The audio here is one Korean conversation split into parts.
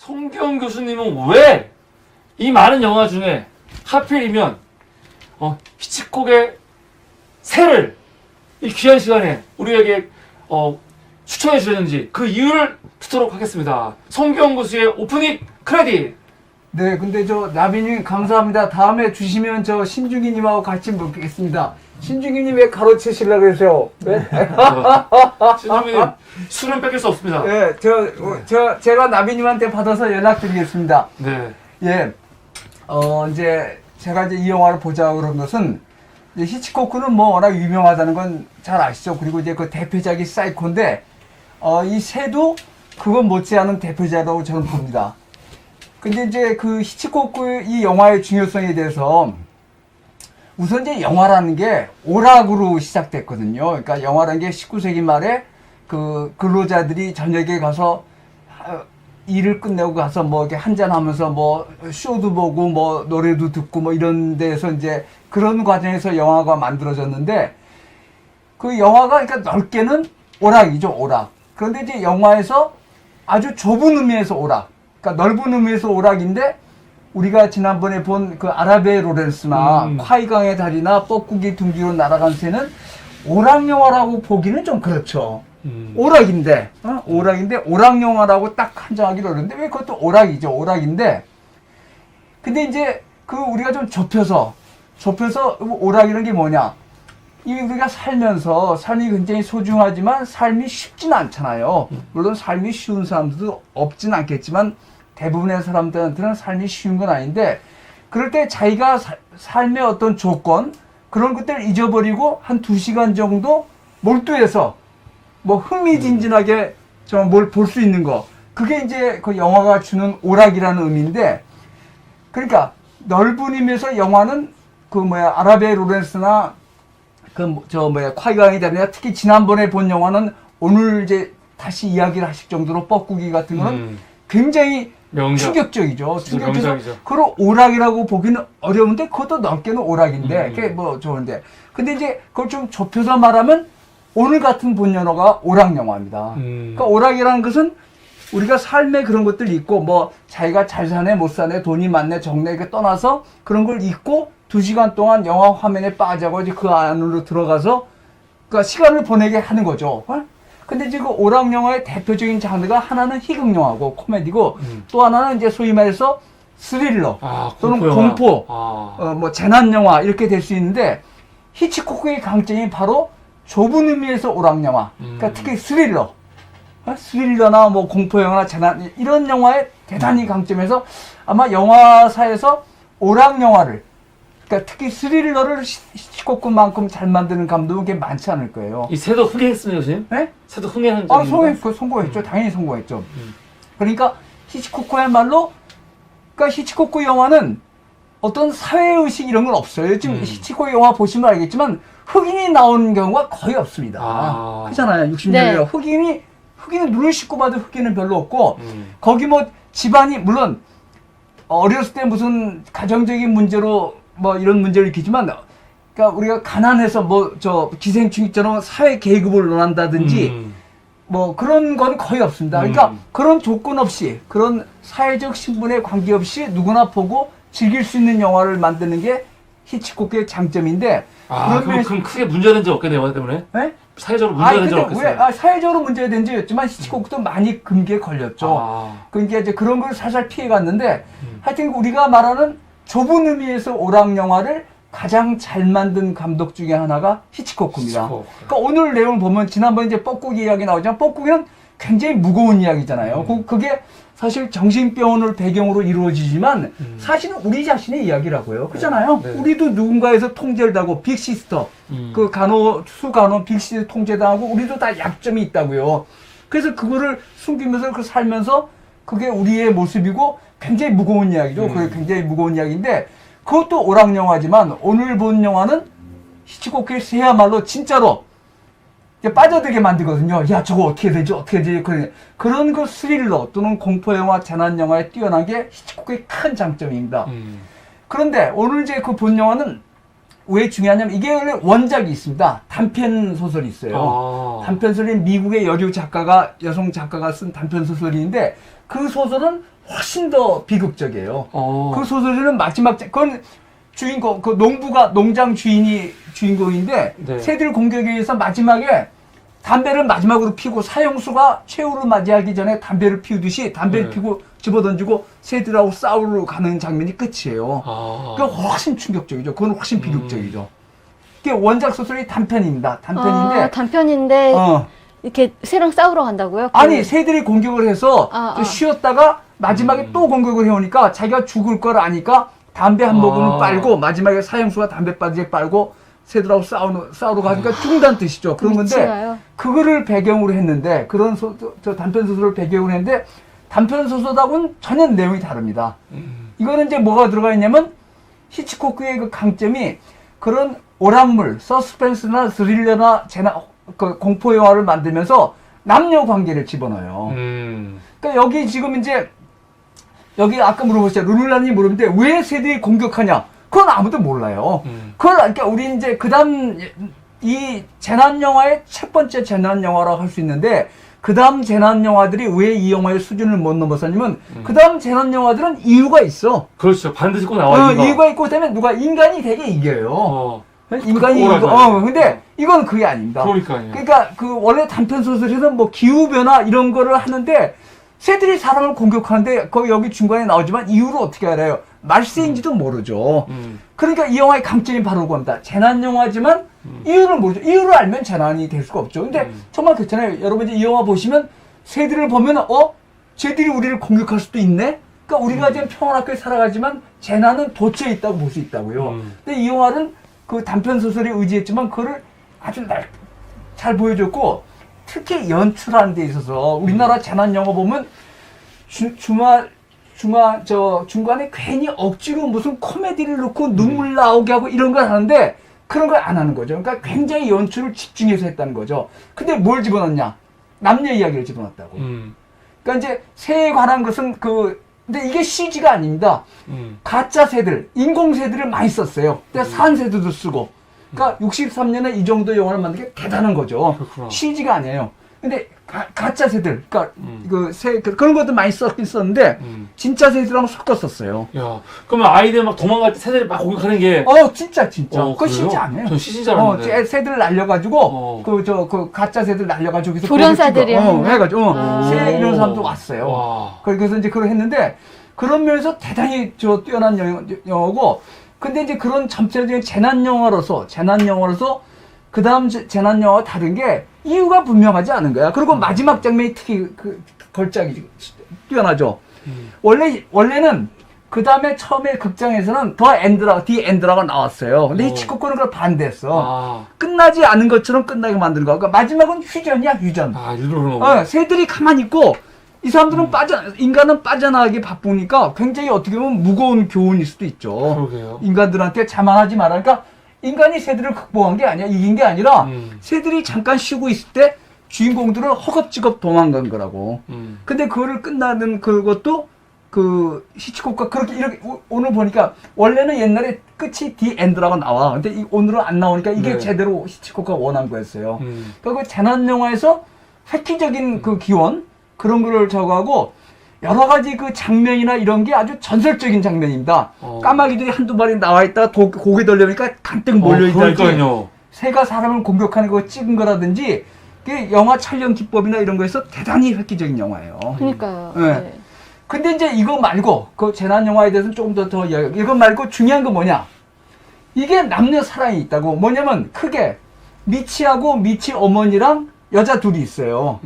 송기영 교수님은 왜 이 많은 영화 중에 하필이면 히치콕의 새를 이 귀한 시간에 우리에게 추천해 주셨는지 그 이유를 듣도록 하겠습니다. 송기영 교수의 오프닝 크레딧. 네, 근데 나비님 감사합니다. 다음에 주시면 신중기님하고 같이 먹겠습니다. 신중기님 왜 가로채시려고 그러세요? 왜? 신주민님 술은 뺏길 수 없습니다. 네, 제가 나비님한테 받아서 연락드리겠습니다. 네. 예, 제가 이 영화를 보자 그런 것은, 히치코크는 워낙 유명하다는 건 잘 아시죠? 그리고 그 대표작이 사이코인데, 이 새도 그건 못지않은 대표작이라고 저는 봅니다. 근데 그 히치코크 이 영화의 중요성에 대해서, 우선 영화라는 게 오락으로 시작됐거든요. 그러니까 영화라는 게 19세기 말에 그 근로자들이 저녁에 가서 일을 끝내고 가서 이렇게 한잔하면서 쇼도 보고 노래도 듣고 이런 데서 그런 과정에서 영화가 만들어졌는데, 그 영화가 그러니까 넓게는 오락이죠, 오락. 그런데 영화에서 아주 좁은 의미에서 오락. 그러니까 넓은 의미에서 오락인데, 우리가 지난번에 본 그 아라베 로렌스나 콰이강의 달이나 뻐꾸기 둥지로 날아간 새는 오락 영화라고 보기는 좀 그렇죠. 오락인데, 오락 영화라고 딱 한정하기로 어려운데, 왜 그것도 오락이죠, 오락인데. 근데 우리가 좀 좁혀서 오락이라는 게 뭐냐. 우리가 살면서 삶이 굉장히 소중하지만 삶이 쉽진 않잖아요. 물론 삶이 쉬운 사람들도 없진 않겠지만, 대부분의 사람들한테는 삶이 쉬운 건 아닌데, 그럴 때 자기가 삶의 어떤 조건, 그런 것들을 잊어버리고 한 2시간 정도 몰두해서 흥미진진하게 뭘 볼 수 있는 거. 그게 그 영화가 주는 오락이라는 의미인데, 그러니까 넓은 의미에서 영화는 아라베 로렌스나 콰이강이 되느냐, 특히 지난번에 본 영화는 오늘 다시 이야기를 하실 정도로 뻐꾸기 같은 거는 굉장히 충격적이죠. 충격적이죠. 그걸 오락이라고 보기는 어려운데, 그것도 넓게는 오락인데, 그게 좋은데. 근데 그걸 좀 좁혀서 말하면, 오늘 같은 본 영화가 오락 영화입니다. 그러니까 오락이라는 것은 우리가 삶에 그런 것들이 있고, 자기가 잘 사네, 못 사네, 돈이 많네, 적네, 이렇게 떠나서 그런 걸 잊고 2시간 동안 영화 화면에 빠져고 그 안으로 들어가서, 그러니까 시간을 보내게 하는 거죠. 근데 그 오락 영화의 대표적인 장르가 하나는 희극 영화고 코미디고, 또 하나는 소위 말해서 스릴러 또는 공포, 재난 영화 이렇게 될 수 있는데, 히치코크의 강점이 바로 좁은 의미에서 오락 영화. 그러니까 특히 스릴러나 공포 영화나 재난 이런 영화의 대단히 강점에서 아마 영화사에서 오락 영화를, 그러니까 특히 스릴러를 히치코크만큼 잘 만드는 감독은 꽤 많지 않을 거예요. 이 새도 흥행했습니다, 교수님? 네? 새도 흥행한 적입니까? 성공했죠. 당연히 성공했죠. 그러니까 히치코크야말로, 그러니까 히치코크 영화는 어떤 사회의식 이런 건 없어요. 지금 히치코크 영화 보시면 알겠지만 흑인이 나오는 경우가 거의 없습니다. 그렇잖아요. 60년대에. 네. 흑인은 눈을 씻고 봐도 흑인은 별로 없고, 거기 집안이, 물론 어렸을 때 무슨 가정적인 문제로 이런 문제를 일으키지만, 그러니까 우리가 가난해서 기생충처럼 사회 계급을 논한다든지 그런 건 거의 없습니다. 그러니까 그런 조건 없이, 그런 사회적 신분에 관계없이 누구나 보고 즐길 수 있는 영화를 만드는 게 히치코크의 장점인데. 그럼 크게 문제된 적 없겠네요, 영화 때문에? 네? 사회적으로 문제된 적 없겠어요? 사회적으로 문제된 적이 없지만 히치코크도 많이 금기에 걸렸죠. 그러니까 그런 걸 살살 피해갔는데, 하여튼 우리가 말하는 좁은 의미에서 오락 영화를 가장 잘 만든 감독 중에 하나가 히치코크입니다. 그러니까 오늘 내용을 보면, 지난번에 뻐꾸기 이야기 나오지만, 뻐꾸기는 굉장히 무거운 이야기잖아요. 그게 사실 정신병원을 배경으로 이루어지지만 사실은 우리 자신의 이야기라고요. 그렇잖아요. 네. 우리도 누군가에서 통제를 당하고, 빅시스터, 그 수간호 빅시스터 통제당하고, 우리도 다 약점이 있다고요. 그래서 그거를 숨기면서 살면서 그게 우리의 모습이고 굉장히 무거운 이야기죠. 그게 굉장히 무거운 이야기인데, 그것도 오락 영화지만 오늘 본 영화는 히치코크의 새야말로 진짜로 빠져들게 만들거든요. 야, 저거 어떻게 되지? 그런 그 스릴러 또는 공포영화, 재난영화에 뛰어난 게 히치코크의 큰 장점입니다. 그런데 오늘 그 본 영화는 왜 중요하냐면, 이게 원래 원작이 있습니다. 단편 소설이 있어요. 단편 소설이 미국의 여성 작가가 쓴 단편 소설인데, 그 소설은 훨씬 더 비극적이에요. 어. 그 소설에는 마지막 그건 주인공 그 농부가 농장 주인이 주인공인데 네. 새들 공격에 의해서 마지막에 담배를 마지막으로 피고 사형수가 최후를 맞이하기 전에 담배를 피우듯이 담배를 네. 피고 집어던지고 새들하고 싸우러 가는 장면이 끝이에요. 아. 그게 훨씬 충격적이죠. 그건 훨씬 비극적이죠. 그게 원작 소설이 단편입니다. 단편인데 아, 단편인데 이렇게 새랑 싸우러 간다고요? 아니 새들이 공격을 해서 좀 쉬었다가 마지막에 또 공격을 해오니까 자기가 죽을 걸 아니까 담배 한 모금을 빨고 마지막에 사형수가 담배 바지에 빨고 새들하고 싸우러 가니까 죽는다는 뜻이죠. 그런 건데 미치가요? 그거를 배경으로 했는데 그런 저 단편 소설을 배경으로 했는데 단편 소설하고는 전혀 내용이 다릅니다. 이거는 이제 뭐가 들어가 있냐면 히치코크의 그 강점이 그런 오락물, 서스펜스나 스릴러나 그 공포 영화를 만들면서 남녀 관계를 집어넣어요. 그러니까 여기 지금 이제 여기 아까 물어보셨죠. 룰루라님이 물었는데 왜 새들이 공격하냐? 그건 아무도 몰라요. 그걸 그러니까 우리 이제 그다음 이 재난 영화의 첫 번째 재난 영화라고 할 수 있는데 그다음 재난 영화들이 왜 이 영화의 수준을 못 넘어서냐면 그다음 재난 영화들은 이유가 있어. 그렇죠. 반드시 꼭 나와요. 이유가 있고 그다음에 누가 인간이 되게 이겨요. 인간이 그거라도 이거. 근데 이건 그게 아닙니다. 그러니까요. 그러니까 그 원래 단편 소설에서는 뭐 기후 변화 이런 거를 하는데 새들이 사람을 공격하는데 거기 여기 중간에 나오지만 이유를 어떻게 알아요? 말세인지도 모르죠. 그러니까 이 영화의 강점이 바로 그겁니다. 재난 영화지만 이유를 모르죠. 이유를 알면 재난이 될 수가 없죠. 근데 정말 그렇잖아요. 여러분 이제 이 영화 보시면 새들을 보면 쟤들이 우리를 공격할 수도 있네? 그러니까 우리가 지금 평화롭게 살아가지만 재난은 도처에 있다고 볼 수 있다고요. 근데 이 영화는 그 단편 소설에 의지했지만 그거를 아주 잘 보여줬고 특히 연출하는 데 있어서 우리나라 재난 영화 보면 중간에 괜히 억지로 무슨 코미디를 넣고 눈물 나오게 하고 이런 걸 하는데 그런 걸 안 하는 거죠. 그러니까 굉장히 연출을 집중해서 했다는 거죠. 근데 뭘 집어넣냐? 남녀 이야기를 집어넣었다고. 그러니까 이제 새에 관한 것은 근데 이게 CG가 아닙니다. 가짜 새들, 인공 새들을 많이 썼어요. 근데 산 새들도 쓰고. 그러니까 63년에 이 정도 영화를 만든 게 대단한 거죠. 그렇구나. CG가 아니에요. 근데 가짜 새들, 그러니까 그런 것도 많이 썼긴 썼는데 진짜 새들하고 섞었었어요. 야, 그러면 아이들 막 도망갈 때 새들이 막 공격하는 게. 진짜. 그거 그래요? CG 아니에요. 전 CG 줄 알았는데. 새들을 날려가지고 그 가짜 새들 날려가지고 조련사들이 해가지고 새 이런 사람도 왔어요. 와. 그래서 이제 그걸 했는데 그런 면에서 대단히 뛰어난 영화고. 근데 이제 그런 전체적인 재난 영화로서 그 다음 재난 영화와 다른 게 이유가 분명하지 않은 거야. 그리고 마지막 장면이 특히 걸작이 뛰어나죠. 원래는 그 다음에 처음에 극장에서는 디 엔드라고 나왔어요. 근데 히치코크는 그걸 반대했어. 끝나지 않은 것처럼 끝나게 만드는 거. 그러니까 마지막은 휴전이야, 휴전. 일부러. 새들이 가만히 있고 이 사람들은 인간은 빠져나가기 바쁘니까 굉장히 어떻게 보면 무거운 교훈일 수도 있죠. 그러게요. 인간들한테 자만하지 마라. 그러니까 인간이 새들을 극복한 게 아니야. 이긴 게 아니라 새들이 잠깐 쉬고 있을 때 주인공들은 허겁지겁 도망간 거라고. 근데 그거를 끝나는 그것도 그 히치코크가 그렇게 이렇게 오늘 보니까 원래는 옛날에 끝이 디 엔드라고 나와. 근데 오늘은 안 나오니까 이게 제대로 히치코크가 원한 거였어요. 그러니까 그 재난 영화에서 획기적인 그 기원 그런 거를 저거하고 여러 가지 그 장면이나 이런 게 아주 전설적인 장면입니다. 까마귀들이 한두 마리 나와 있다가 고개 돌려보니까 간뜩 몰려있다든지 새가 사람을 공격하는 거 찍은 거라든지 그게 영화 촬영 기법이나 이런 거에서 대단히 획기적인 영화예요. 그러니까요. 네. 근데 이제 이거 말고 그 재난 영화에 대해서는 조금 더 이야기. 이거 말고 중요한 건 뭐냐? 이게 남녀 사랑이 있다고. 뭐냐면 크게 미치하고 미치 어머니랑 여자 둘이 있어요.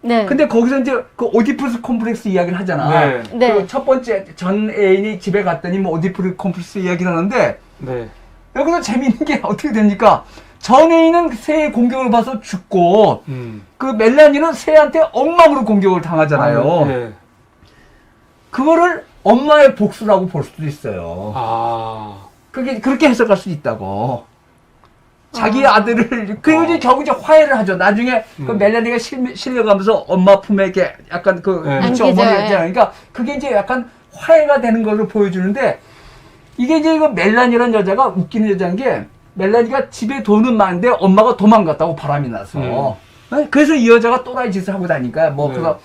네. 근데 거기서 이제 그 오디푸스 콤플렉스 이야기를 하잖아. 네. 그 첫 번째 전 애인이 집에 갔더니 뭐 오디푸스 콤플렉스 이야기를 하는데 여기서 재미있는 게 어떻게 됩니까? 전 애인은 새의 공격을 봐서 죽고 그 멜라니는 새한테 엉망으로 공격을 당하잖아요. 그거를 엄마의 복수라고 볼 수도 있어요. 그게 그렇게 해석할 수 있다고. 자기 아들을 그리고 이제 결국 이제 화해를 하죠. 나중에 그 멜라니가 실려가면서 엄마 품에 이렇게 약간 미치 어머니 있잖아요. 그러니까 그게 이제 약간 화해가 되는 걸로 보여주는데 이게 이제 그 멜라니라는 여자가 웃기는 여자인 게 멜라니가 집에 돈은 많은데 엄마가 도망갔다고 바람이 나서 그래서 이 여자가 또라이 짓을 하고 다니까 그래서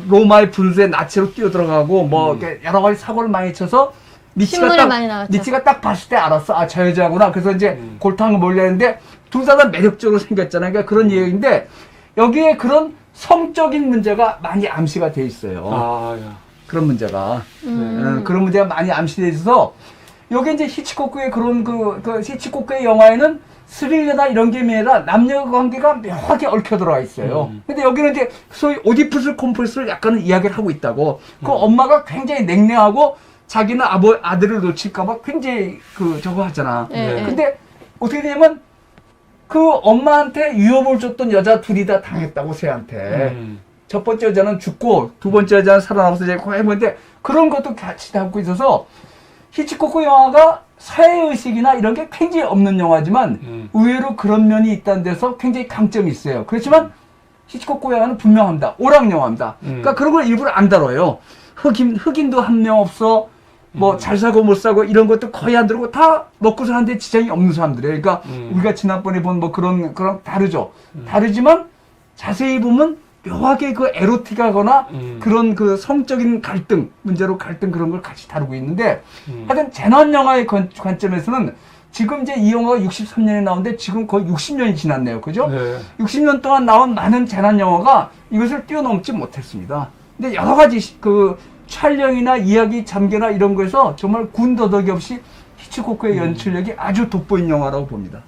로마의 분수에 나치로 뛰어들어가고 뭐 이렇게 여러 가지 사고를 많이 쳐서 신문에 많이 나왔죠. 니치가 딱 봤을 때 알았어. 아, 저 여자구나. 그래서 이제 골탕을 몰려했는데 둘 다 매력적으로 생겼잖아요. 그러니까 그런 얘기인데 여기에 그런 성적인 문제가 많이 암시가 돼 있어요. 아, 야. 그런 문제가. 그런 문제가 많이 암시돼 있어서 여기 이제 히치코크의 그런 그 히치코크의 영화에는 스릴러나 이런 게 아니라 남녀 관계가 묘하게 얽혀 들어가 있어요. 근데 여기는 이제 소위 오디푸스 콤플스를 약간은 이야기를 하고 있다고. 그 엄마가 굉장히 냉랭하고 자기는 아들을 놓칠까봐 굉장히 저거 하잖아. 네. 근데 어떻게 되냐면 그 엄마한테 위협을 줬던 여자 둘이 다 당했다고 새한테. 첫 번째 여자는 죽고 두 번째 여자는 살아남아서 이제 해보는데 그런 것도 같이 담고 있어서 히치코크 영화가 사회의식이나 이런 게 굉장히 없는 영화지만 의외로 그런 면이 있다는 데서 굉장히 강점이 있어요. 그렇지만 히치코크 영화는 분명합니다. 오락 영화입니다. 그러니까 그런 걸 일부러 안 다뤄요. 흑인도 한 명 없어. 뭐 잘 사고 못 사고 이런 것도 거의 안 들고 다 먹고 사는데 지장이 없는 사람들이에요. 그러니까 우리가 지난번에 본 뭐 그런 다르죠. 다르지만 자세히 보면 묘하게 그 에로틱하거나 그런 그 성적인 문제로 갈등 그런 걸 같이 다루고 있는데 하여튼 재난 영화의 관점에서는 지금 이제 이 영화가 63년에 나오는데 지금 거의 60년이 지났네요. 그죠? 네. 60년 동안 나온 많은 재난 영화가 이것을 뛰어넘지 못했습니다. 근데 여러 가지 그 촬영이나 이야기 전개나 이런 거에서 정말 군더더기 없이 히치코크의 연출력이 아주 돋보인 영화라고 봅니다.